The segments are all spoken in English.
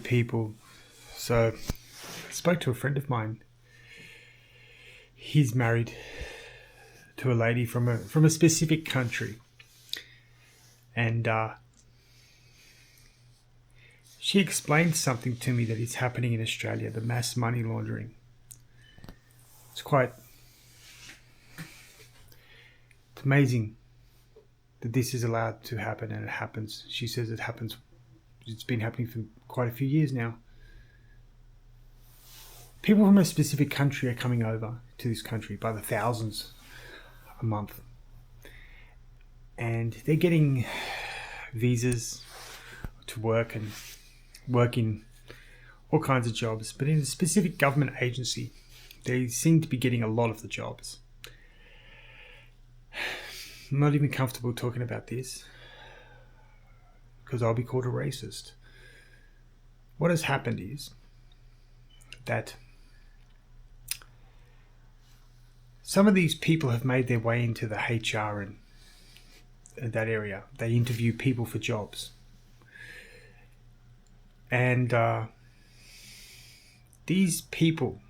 people. So I spoke to a friend of mine. He's married to a lady from a specific country, and she explained something to me that is happening in Australia, the mass money laundering. It's amazing that this is allowed to happen, and it happens. She says it happens. It's been happening for quite a few years now. People from a specific country are coming over to this country by the thousands a month. And they're getting visas to work and work in all kinds of jobs. But in a specific government agency, they seem to be getting a lot of the jobs. I'm not even comfortable talking about this because I'll be called a racist. What has happened is that some of these people have made their way into the HR and that area. They interview people for jobs. And these people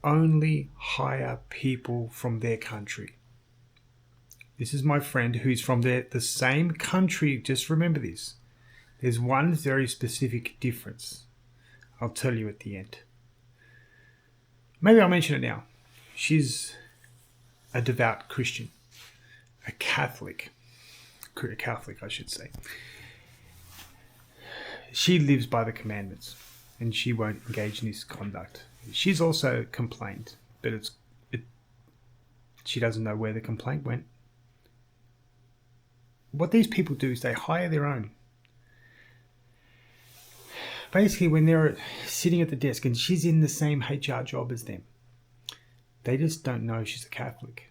only hire people from their country. This is my friend who's from the same country. Just remember this. There's one very specific difference. I'll tell you at the end. Maybe I'll mention it now. She's a devout Christian. A Catholic, I should say. She lives by the commandments and she won't engage in this conduct. She's also complained, but she doesn't know where the complaint went. What these people do is they hire their own. Basically, when they're sitting at the desk and she's in the same HR job as them, they just don't know she's a Catholic.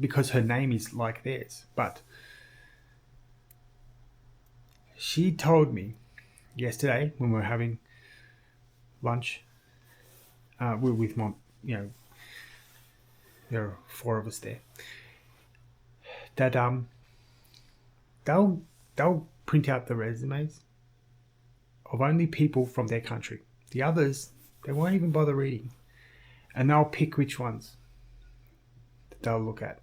Because her name is like theirs. But she told me yesterday when we were having lunch, we're with mom, there are 4 of us there, that they'll print out the resumes of only people from their country. The others, they won't even bother reading. And they'll pick which ones that they'll look at.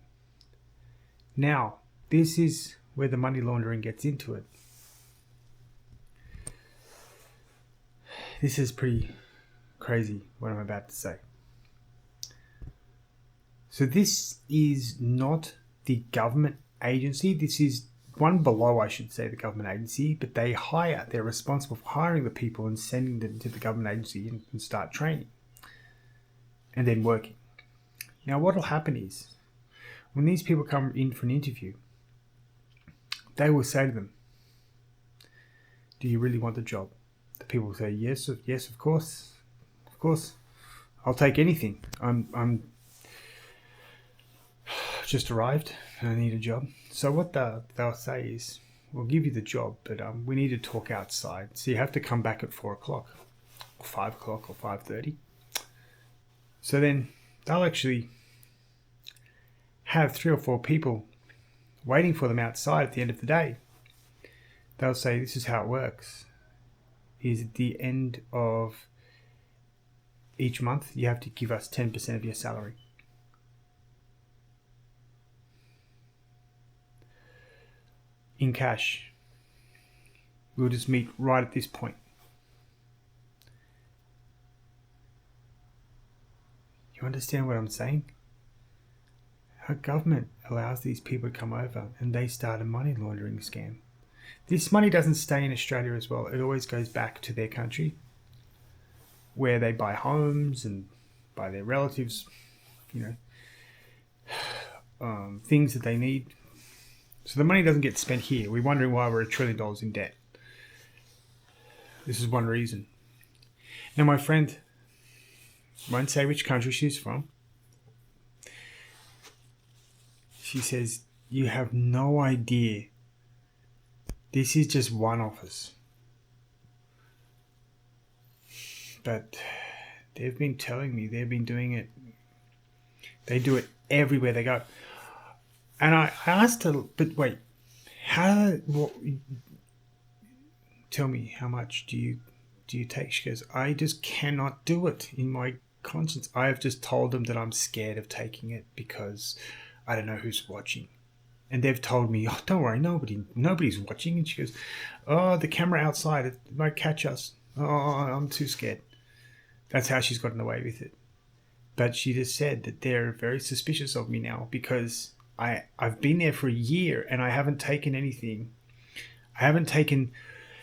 Now, this is where the money laundering gets into it. This is pretty crazy, what I'm about to say. So this is not the government agency. This is one below, I should say, the government agency, but they're responsible for hiring the people and sending them to the government agency and start training and then working. Now, what will happen is when these people come in for an interview, they will say to them, do you really want the job? The people will say, yes, of course, I'll take anything. I'm just arrived and I need a job. So what they'll say is, we'll give you the job, but we need to talk outside. So you have to come back at 4 o'clock or 5 o'clock or 5:30. So then they'll actually have 3 or 4 people waiting for them outside at the end of the day. They'll say, this is how it works. Is at the end of each month, you have to give us 10% of your salary. In cash. We'll just meet right at this point. You understand what I'm saying? Our government allows these people to come over and they start a money laundering scam. This money doesn't stay in Australia as well. It always goes back to their country where they buy homes and buy their relatives, things that they need. So the money doesn't get spent here. We're wondering why we're $1 trillion in debt. This is one reason. Now, my friend won't say which country she's from. She says, you have no idea. This is just one office. But they've been telling me they've been doing it. They do it everywhere they go. And I asked her, but wait, Tell me, how much do you take? She goes, I just cannot do it in my conscience. I have just told them that I'm scared of taking it because I don't know who's watching. And they've told me, oh, don't worry, nobody's watching. And she goes, oh, the camera outside, it might catch us. Oh, I'm too scared. That's how she's gotten away with it. But she just said that they're very suspicious of me now because I've been there for a year and I haven't taken anything.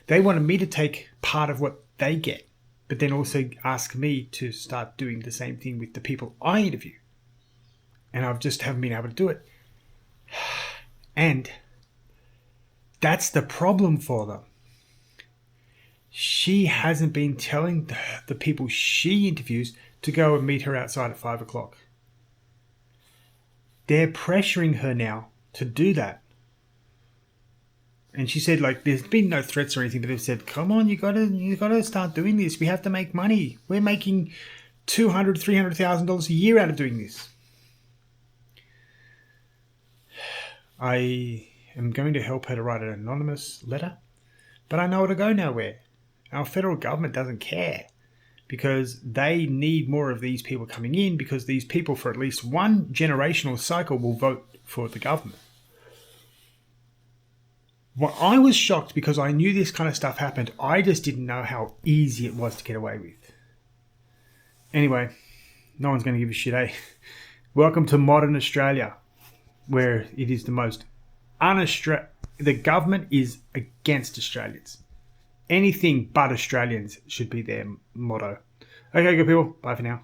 They wanted me to take part of what they get, but then also ask me to start doing the same thing with the people I interview. And I just haven't been able to do it. And that's the problem for them. She hasn't been telling the people she interviews to go and meet her outside at 5 o'clock. They're pressuring her now to do that. And she said, like, there's been no threats or anything, but they've said, come on, you gotta start doing this. We have to make money. We're making $200,000, $300,000 a year out of doing this. I am going to help her to write an anonymous letter, but I know it'll go nowhere. Our federal government doesn't care because they need more of these people coming in because these people for at least one generational cycle will vote for the government. Well, I was shocked because I knew this kind of stuff happened. I just didn't know how easy it was to get away with. Anyway, no one's going to give a shit, eh? Welcome to modern Australia, where it is the most the government is against Australians. Anything but Australians should be their motto. Okay, good people. Bye for now.